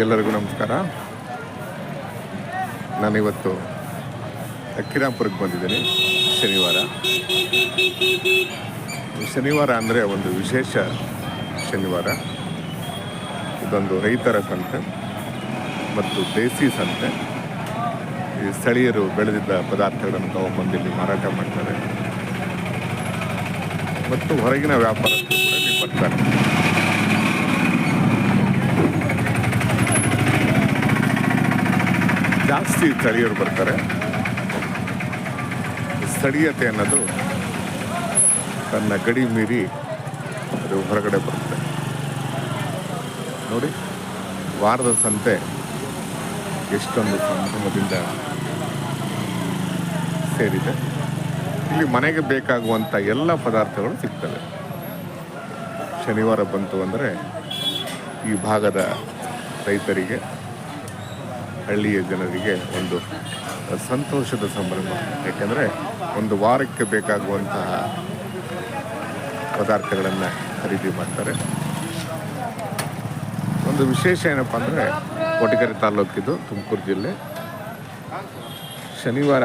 ಎಲ್ಲರಿಗೂ ನಮಸ್ಕಾರ. ನಾನಿವತ್ತು ಅಕ್ಕಿರಾಂಪುರಕ್ಕೆ ಬಂದಿದ್ದೀನಿ. ಶನಿವಾರ ಅಂದರೆ ಒಂದು ವಿಶೇಷ ಶನಿವಾರ. ಇದೊಂದು ರೈತರ ಸಂತೆ ಮತ್ತು ದೇಸಿ ಸಂತೆ. ಈ ಸ್ಥಳೀಯರು ಬೆಳೆದಿದ್ದ ಪದಾರ್ಥಗಳನ್ನು ತಗೊಂಡ್ಬಂದು ಇಲ್ಲಿ ಮಾರಾಟ ಮಾಡ್ತಾರೆ ಮತ್ತು ಹೊರಗಿನ ವ್ಯಾಪಾರಸ್ಥರು ಕೂಡ ಇಲ್ಲಿ ಬರ್ತಾರೆ. ಜಾಸ್ತಿ ಸ್ಥಳೀಯರು ಬರ್ತಾರೆ. ಸ್ಥಳೀಯತೆ ಅನ್ನೋದು ತನ್ನ ಗಡಿ ಮೀರಿ ಅದು ಹೊರಗಡೆ ಬರುತ್ತೆ. ನೋಡಿ, ವಾರದ ಸಂತೆ ಎಷ್ಟೊಂದು ಸಂಭ್ರಮದಿಂದ ಸೇರಿದೆ. ಇಲ್ಲಿ ಮನೆಗೆ ಬೇಕಾಗುವಂಥ ಎಲ್ಲ ಪದಾರ್ಥಗಳು ಸಿಗ್ತವೆ. ಶನಿವಾರ ಬಂತು ಅಂದರೆ ಈ ಭಾಗದ ರೈತರಿಗೆ, ಹಳ್ಳಿಯ ಜನರಿಗೆ ಒಂದು ಸಂತೋಷದ ಸಂಭ್ರಮ. ಯಾಕೆಂದರೆ ಒಂದು ವಾರಕ್ಕೆ ಬೇಕಾಗುವಂತಹ ಪದಾರ್ಥಗಳನ್ನು ಖರೀದಿ ಮಾಡ್ತಾರೆ. ಒಂದು ವಿಶೇಷ ಏನಪ್ಪ ಅಂದರೆ, ಕೊಟಗೆರೆ ತಾಲೂಕಿದು, ತುಮಕೂರು ಜಿಲ್ಲೆ. ಶನಿವಾರ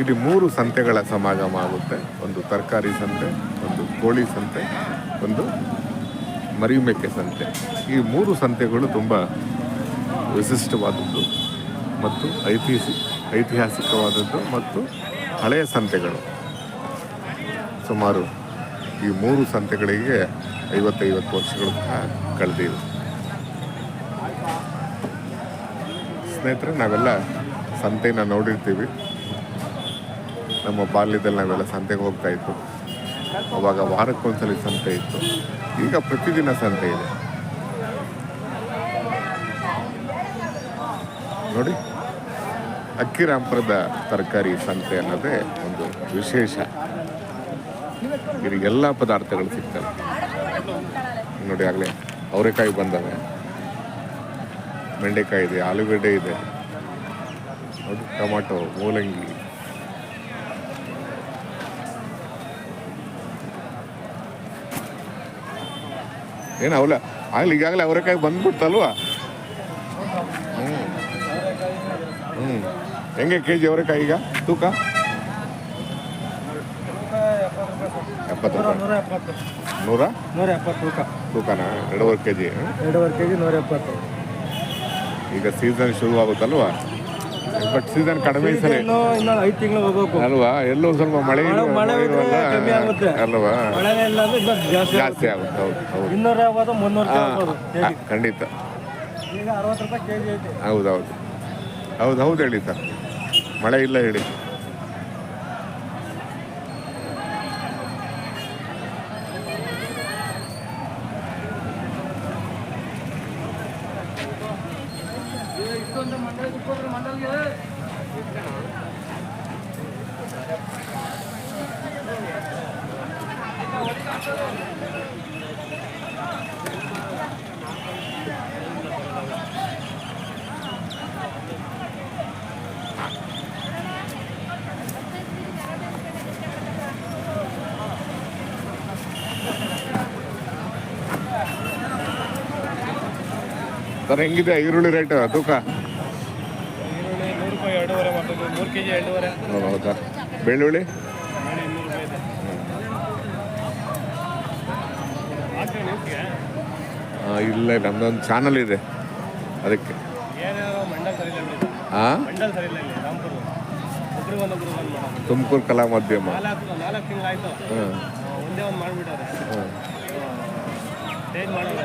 ಇಲ್ಲಿ 3 ಸಂತೆಗಳ ಸಮಾಗಮ ಆಗುತ್ತೆ. ಒಂದು ತರಕಾರಿ ಸಂತೆ, ಒಂದು ಕೋಳಿ ಸಂತೆ, ಒಂದು ಮರಿಮೇಕೆ ಸಂತೆ. ಈ 3 ಸಂತೆಗಳು ತುಂಬ ವಿಶಿಷ್ಟವಾದದ್ದು ಮತ್ತು ಐತಿಹಾಸಿಕವಾದದ್ದು ಮತ್ತು ಹಳೆಯ ಸಂತೆಗಳು. ಸುಮಾರು ಈ 3 ಸಂತೆಗಳಿಗೆ 50 ವರ್ಷಗಳು ಕಳೆದಿವೆ. ಸ್ನೇಹಿತರೆ, ನಾವೆಲ್ಲ ಸಂತೆನ ನೋಡಿರ್ತೀವಿ. ನಮ್ಮ ಬಾಲ್ಯದಲ್ಲಿ ನಾವೆಲ್ಲ ಸಂತೆಗೆ ಹೋಗ್ತಾ ಇತ್ತು. ಅವಾಗ ವಾರಕ್ಕೊಂದ್ಸಲಿ ಸಂತೆ ಇತ್ತು. ಈಗ ಪ್ರತಿದಿನ ಸಂತೆ ಇದೆ. ನೋಡಿ, ಅಕ್ಕಿರಾಂಪುರದ ತರಕಾರಿ ಸಂತೆ ಅನ್ನೋದೇ ಒಂದು ವಿಶೇಷ. ಇಲ್ಲಿ ಎಲ್ಲ ಪದಾರ್ಥಗಳು ಸಿಗ್ತವೆ. ನೋಡಿ, ಆಗಲೇ ಅವರೆಕಾಯಿ ಬಂದವೆ, ಬೆಂಡೆಕಾಯಿ ಇದೆ, ಆಲೂಗಡ್ಡೆ ಇದೆ, ನೋಡಿ, ಟೊಮಾಟೊ, ಮೂಲಂಗಿ, ಏನು ಅವಲ ಆಗಲಿ. ಈಗಾಗಲೇ ಅವರೆಕಾಯಿ ಬಂದ್ಬಿಡ್ತಲ್ವಾ? ಹೆಂಗೆ ಕೆಜಿ ಅವರೆಕಾಯಿ ಈಗ ತೂಕ? 70 ರೂಪಾಯಿ. 170 ತೂಕನಾ? 2.5 kg. 2.5 kg 170. ಈಗ ಸೀಸನ್ ಶುರುವಾಗುತ್ತಲ್ವಾ? ಬಟ್ ಸೀಸನ್ ಕಡಿಮೆ ಸರಿ, ಇನ್ನೂ 5 ತಿಂಗಳು ಹೋಗ್ಬೇಕು ಅಲ್ವಾ? ಎಲ್ಲೋ ಸ್ವಲ್ಪ ಮಳೆ ಕಮ್ಮಿ ಆಗುತ್ತೆ ಅಲ್ವಾ? ಜಾಸ್ತಿ ಆಗುತ್ತೆ. ಹೌದು, 200 ಆಗ್ಬೋದು, 300 ಆಗ್ಬೋದು. ಖಂಡಿತ. ಈಗ 60 ರೂಪಾಯಿ ಕೆಜಿ ಐತೆ. ಹೌದು ಹೇಳಿ ಸರ್. ಮಳೆ ಇಲ್ಲ ಹೇಳಿ. ಸರ್, ಹೆಂಗಿದೆ ಈರುಳ್ಳಿ ರೇಟ್ ತೂಕ? ಈರುಳ್ಳಿ 100 ರೂಪಾಯಿ 2.5 ಮಾಡ್ತೀವಿ. 3 kg 2.5. ಹೌದಾ? ಬೆಳ್ಳುಳ್ಳಿ ಇಲ್ಲ, ನಮ್ದೊಂದು ಚಾನಲ್ ಇದೆ ಅದಕ್ಕೆ. ತುಮಕೂರು ಕಲಾ ಮಾಧ್ಯಮ. 4 ತಿಂಗಳಾಯ್ತು. ಒಂದೇ ಒಂದು ಮಾಡಿಬಿಟ್ಟಾರೆ. ಚೇಂಜ್ ಮಾಡಿದ್ರೆ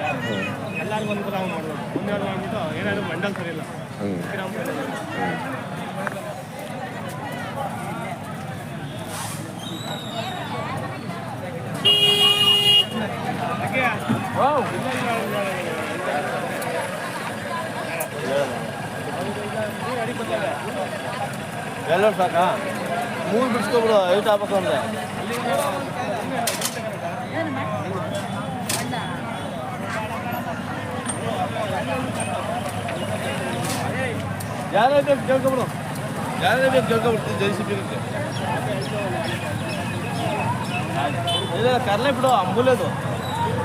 ಎಲ್ಲರಿಗೂ ಅನುಕೂಲ ಮಾಡ್ಬೋದು. ಒಂದೇ ಒಂದು ಮಾಡಿಬಿಟ್ಟು ಏನಾದರೂ ಮಂಡಲ್ ಸರಿ ಇಲ್ಲ. ಎಲ್ಲರೂ ಸಾಕಾ? 3 ಬಿಡಿಸ್ಕೊಬಿಡು. 8 ಆಗ್ಬೇಕು ಅಂದರೆ ಯಾರೇ ಬೇಕು ಕೇಳ್ಕೊಬಿಡು. ಜೈಸಿಬಿರುತ್ತೆ. ಇಲ್ಲ ಕರ್ಲೆ ಬಿಡು, ಅಮೂಲ್ಯದು.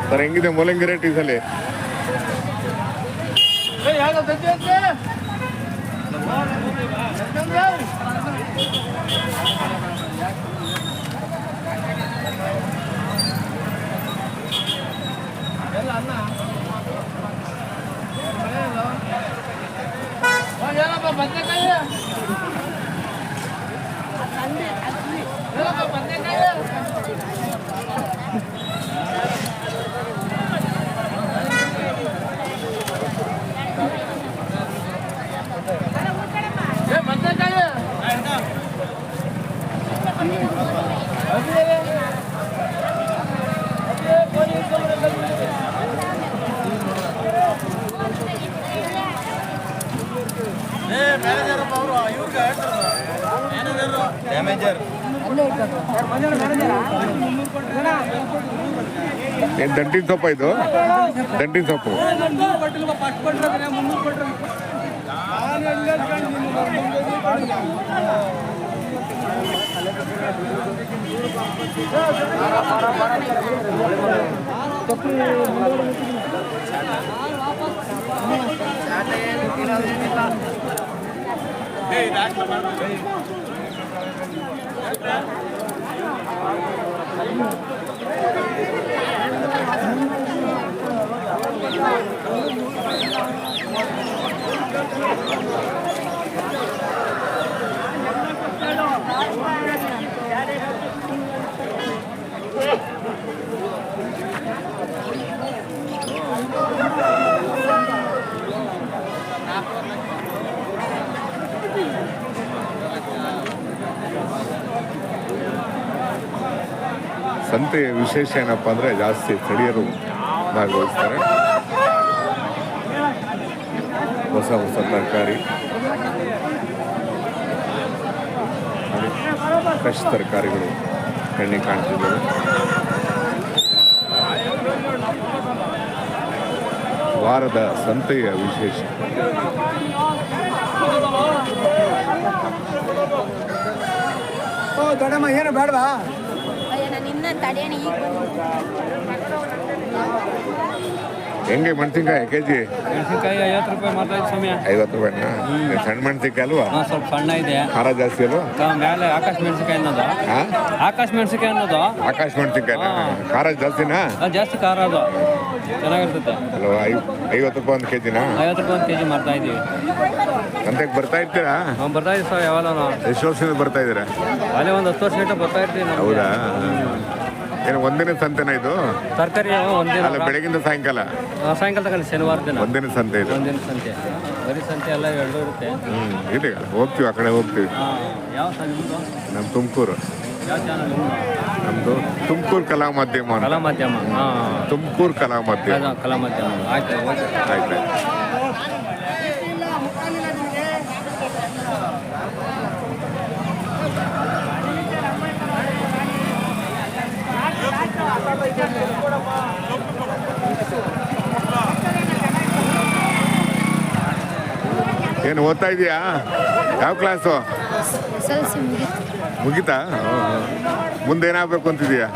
ಸರ್, ಹೆಂಗಿದೆ ಮೂಲಂಗಿ ರೇಟ್ ಈ ಸಲ? ಏನು ದಂಟಿನ ಸೊಪ್ಪ ಇದು? ದಂಟಿನ ಸೊಪ್ಪು. ಸಂತೆಯ ವಿಶೇಷ ಏನಪ್ಪ ಅಂದರೆ ಜಾಸ್ತಿ ಸ್ಥಳೀಯರು ಭಾಗವಹಿಸ್ತಾರೆ. ಹೊಸ ಹೊಸ ತರಕಾರಿ, ಫ್ರೆಶ್ ತರಕಾರಿಗಳು ಕಣ್ಣಿಗೆ ಕಾಣ್ತಿದ್ದಾವೆ. ವಾರದ ಸಂತೆಯ ವಿಶೇಷ. ದೊಡ್ಡಮ್ಮ ಏನು ಬೇಡವಾ? ಹೆಂಗೆ ಮೆಣಸಿನ್ಕಾಯಿ ಕೆಜಿ? ಮೆಣಸಿನ್ಕಾಯಿ 50 ರೂಪಾಯಿ ಮಾತ್ರ ಸಮಯ. 50 ರೂಪಾಯಿನಾ? ಸಣ್ಣ ಮೆಣಸಿನ್ಕಾಯಿ ಅಲ್ವಾ? ಸ್ವಲ್ಪ ಸಣ್ಣ ಇದೆ. ಖಾರ ಜಾಸ್ತಿ ಅಲ್ವಾ? ಮೇಲೆ ಆಕಾಶ ಮೆಣಸಿನ್ಕಾಯಿ ಅನ್ನೋದು. ಆಕಾಶ ಮೆಣಸಿನ್ಕಾಯಿ ಅನ್ನೋದು ಆಕಾಶ ಮೆಣಸಿನ್ಕಾಯಿ ಖಾರ ಜಾಸ್ತಿನಾ? ಜಾಸ್ತಿ ಖಾರ ಅದು ಚೆನ್ನಾಗಿರ್ತದೆ ಅಲ್ವಾ? 50 ರೂಪಾಯಿ ಒಂದು ಕೆಜಿನಾ? 50 ರೂಪಾಯಿ ಒಂದು ಕೆಜಿ ಮಾರ್ತಾ ಇದೀವಿ. ಸಂತೆಗೆ ಬರ್ತಾ ಇರ್ತೀರಾ? ಬರ್ತಾ ಇದೀವಿ ಸರ್. ಯಾವಾಗ ಎಷ್ಟು ವರ್ಷದಿಂದ ಬರ್ತಾ ಇದ್ದೀರಾ? ಅಲ್ಲೇ ಒಂದು 10 ವರ್ಷ ಬರ್ತಾ ಇರ್ತೀವಿ ನಾವು. ಹೌದಾ? ಏನು ಒಂದಿನ ಸಂತೆನಾ ಇದು? ತರಕಾರಿ ಒಂದಿನ ಅಲ್ಲ, ಬೆಳಗಿಂದ ಸಾಯಂಕಾಲ? ಸಾಯಂಕಾಲ ತಗೊಂಡು ಶನಿವಾರ ದಿನ ಒಂದಿನ ಸಂತೆ ಇದು? ಒಂದಿನ ಸಂತೆ. ಬರೀ ಸಂತೆ ಎಲ್ಲ ಎರಡು ಇರುತ್ತೆ. ಇದೆ, ಹೋಗ್ತೀವಿ, ಆ ಕಡೆ ಹೋಗ್ತೀವಿ. ಯಾವ ಸರ್ ನಿಮ್ಮದು? ನಮ್ಮ ತುಮಕೂರು. ಯಾವ ಚಾನಲ್? ನಮ್ಮದು ತುಮಕೂರು ಕಲಾ ಮಾಧ್ಯಮ ಅಂತ. ಕಲಾ ಮಾಧ್ಯಮ. ತುಮಕೂರು ಕಲಾ ಮಾಧ್ಯಮ. ಕಲಾ ಮಾಧ್ಯಮ. ಆಯ್ತು ಆಯ್ತು. ಏನು ಓದ್ತಾ ಇದೀಯಾ? ಯಾವ ಕ್ಲಾಸು? ಮುಗಿತಾ? ಮುಂದೆ ಏನಾಗಬೇಕು ಅಂತಿದೀಯಾ?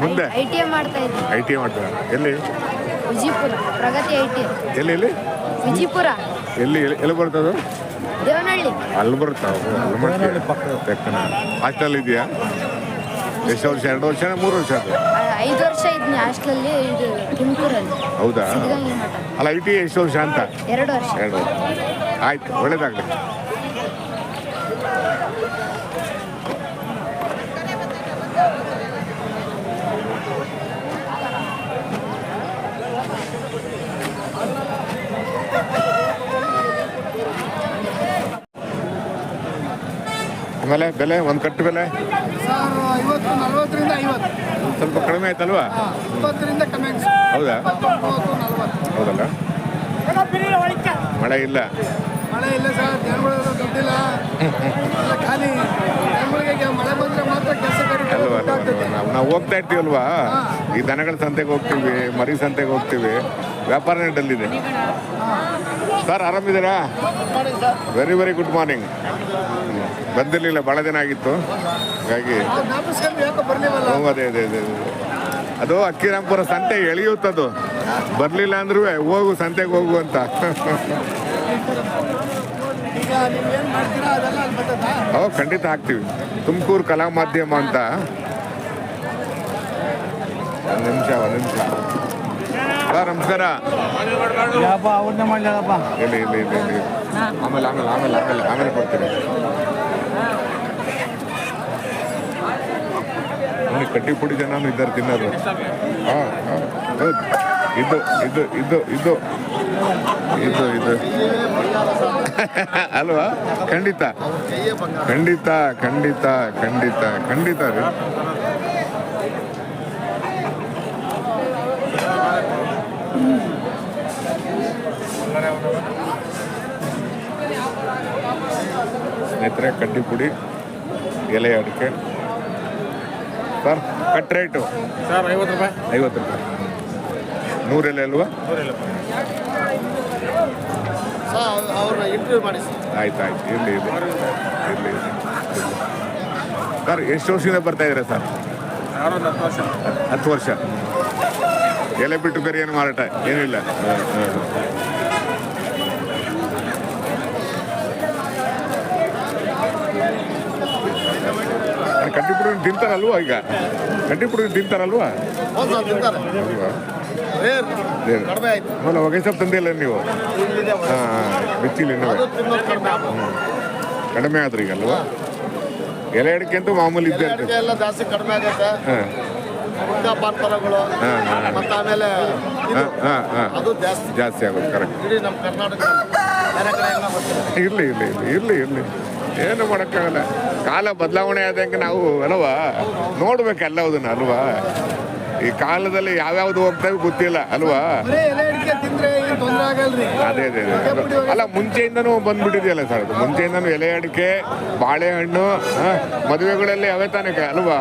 ಮುಂದೆ ITI ಮಾಡ್ತಾ ಇದ್ದೀನಿ. ITI ಮಾಡ್ತೀರಾ? ಎಲ್ಲಿ? ವಿಜಯಪುರ ಪ್ರಗತಿ ITI. ಎಲ್ಲಿ? ವಿಜಯಪುರ. ಎಲ್ಲಿ ಬರ್ತದು? ದೇವನಹಳ್ಳಿ. ಅಲ್ಲಿ ಬರ್ತಾವ? ಹಾಸ್ಟೆಲ್ ಇದೆಯಾ? ಎಷ್ಟು ವರ್ಷ? 2 ವರ್ಷ 3 ವರ್ಷ? 5 ವರ್ಷ ಇದ್ನಿ ಹಾಸ್ಟೆಲಲ್ಲಿ. ಇದು ತುಮಕೂರಲ್ಲಿ. ಹೌದಾ? ಸಿದ್ಧಗಂಗೆ ಮಠ. ಅಲ್ಲ, ITI ಎಷ್ಟು ವರ್ಷ ಅಂತ? 2 ವರ್ಷ. 2 ವರ್ಷ. ಆಯ್ತು, ಒಳ್ಳೇದಾಗಲಿ. ಆಮೇಲೆ ಬೆಲೆ, ಒಂದು ಕಟ್ಟು ಬೆಲೆ 50, 40ರಿಂದ 50. ಸ್ವಲ್ಪ ಕಡಿಮೆ ಆಯ್ತಲ್ವಾ? 20ರಿಂದ ಕಮ್ಮಿ. ಹೌದಾ? 40. ಹೌದಲ್ಲ? ಮಳೆ ಇಲ್ಲ. ಮಳೆ ಇಲ್ಲ ಸರ್. ಜನಗಳು ದುಡ್ಡಿಲ್ಲ. ಖಾಲಿ ಜನಗಳಿಗೆ ಮಳೆ ಬಂದ್ರೆ ಮಾತ್ರ ಕೆಲಸ ಅಲ್ವಾ? ನಾವು ಹೋಗ್ತಾ ಇರ್ತೀವಲ್ವಾ, ಈ ದನಗಳ ಸಂತೆಗೆ ಹೋಗ್ತೀವಿ, ಮರಿ ಸಂತೆಗೆ ಹೋಗ್ತೀವಿ, ವ್ಯಾಪಾರ ನೆಟ್ಟಲ್ಲಿದೆ. ಸರ್, ಆರಾಮಿದ್ದೀರಾ? Very very good morning. ಬಂದಿರಲಿಲ್ಲ, ಭಾಳ ದಿನ ಆಗಿತ್ತು, ಹಾಗಾಗಿ. ಬರಲಿಲ್ಲ. ಅದೇ ಅದು ಅಕ್ಕಿರಾಂಪುರ ಸಂತೆ ಎಳೆಯುತ್ತದು. ಬರಲಿಲ್ಲ ಅಂದ್ರೂ ಹೋಗು ಸಂತೆಗೆ ಹೋಗು ಅಂತ. ಈಗ ನೀವೇನು ಮಾಡ್ತೀರಾ ಅದೆಲ್ಲ ಅಲ್ಲಿ ಬರ್ತದಾ? ಖಂಡಿತ ಹಾಕ್ತೀವಿ. ತುಮಕೂರು ಕಲಾ ಮಾಧ್ಯಮ ಅಂತ. ಒಂದು ನಿಮಿಷ ಸರ್ ನಮಸ್ಕಾರ. ಅವ್ರನ್ನೇ ಮಾಡ್ಲಪ್ಪ. ಇಲ್ಲ ಆಮೇಲೆ ಕೊಡ್ತೀನಿ. ಇಲ್ಲಿ ಕಟ್ಟಿ ಪುಡಿ ಜನ ಇದ್ದಾರೆ ತಿನ್ನೋದು. ಹೌದು. ಇದು ಅಲ್ವಾ? ಖಂಡಿತ ರೀ. ಸ್ನೇಹಿತರೆ, ಕಡ್ಡಿ ಪುಡಿ, ಎಲೆ ಅಡಿಕೆ ಸರ್. ಕಟ್ ರೇಟು ಸರ್ 50 ರೂಪಾಯಿ. 50 ರೂಪಾಯಿ. 100 ಎಲೆ ಅಲ್ವಾ? ಅವ್ರನ್ನ ಇಂಟರ್ವ್ಯೂ ಮಾಡಿ. ಆಯ್ತು ಇರಲಿ. ಸರ್ ಎಷ್ಟು ವರ್ಷದಿಂದ ಬರ್ತಾ ಇದ್ದೀರಾ ಸರ್? 10 ವರ್ಷ. ಎಲೆ ಬಿಟ್ಟು ಬೇರೆ ಏನು ಮಾರಾಟ ಏನಿಲ್ಲ? ಕಡ್ಡಿಪುಡಿ ತಿಂತಾರಲ್ವಾ? ಈಗ ಕಡ್ಡಿಪುಡಿ ತಿಂತಾರಲ್ವಾ? ಅಲ್ವಾ? ಹೊಗೆ ಸೊಪ್ಪು ತಂದಿಲ್ಲ ನೀವು? ಬಿಚ್ಚಿಲ್ಲ ಇನ್ನೂ. ಕಡಿಮೆ ಆದ್ರಿ ಈಗ ಅಲ್ವಾ? ಎಲೆ ಅಡಿಕೆ ಅಂತೂ ಮಾಮೂಲಿ ಇದ್ದೇ ಇರ್ತದೆ. ಎಲ್ಲ ಜಾಸ್ತಿ ಕಡಿಮೆ ಆಗೈತೆ. ಪಾರ್ಪರಗಳು ಮತ್ತೆ ಆಮೇಲೆ ಅದು ಜಾಸ್ತಿ ಆಗೋದು ಕರೆಕ್ಟ್. ಇಡೀ ನಮ್ಮ ಕರ್ನಾಟಕ ಬೇರೆ ಕಡೆ ಎಲ್ಲ ಬರ್ತದೆ. ಇರ್ಲಿ ಏನು ಮಾಡೋಕ್ಕಾಗಲ್ಲ. ಕಾಲ ಬದಲಾವಣೆ ಆದಂಗೆ ನಾವು ಅಲ್ವಾ ನೋಡ್ಬೇಕೆಲ್ಲವುದನ್ನ ಅಲ್ವಾ? ಈ ಕಾಲದಲ್ಲಿ ಯಾವ್ಯಾವ್ದು ಹೋಗ್ತಾವೆ ಗೊತ್ತಿಲ್ಲ ಅಲ್ವಾ? ಬರೀ ಎಲೆ ಅಡಿಕೆ ತಿಂದ್ರೆ ಏನು ತೊಂದರೆ ಆಗಲ್ರಿ. ಅದೇ ಅಲ್ಲ, ಮುಂಚೆಯಿಂದನೂ ಬಂದ್ಬಿಟ್ಟಿದೆಯಲ್ಲ ಸರ್. ಅದು ಮುಂಚೆಯಿಂದನೂ ಎಲೆ ಅಡಿಕೆ, ಬಾಳೆಹಣ್ಣು ಮದುವೆಗಳಲ್ಲಿ ಅವೇ ತಾನೇ ಅಲ್ವಾ?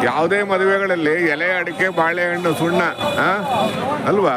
ಯಾವುದೇ ಮದುವೆಗಳಲ್ಲಿ ಎಲೆ ಅಡಿಕೆ, ಬಾಳೆಹಣ್ಣು, ಸುಣ್ಣ ಅಲ್ವಾ?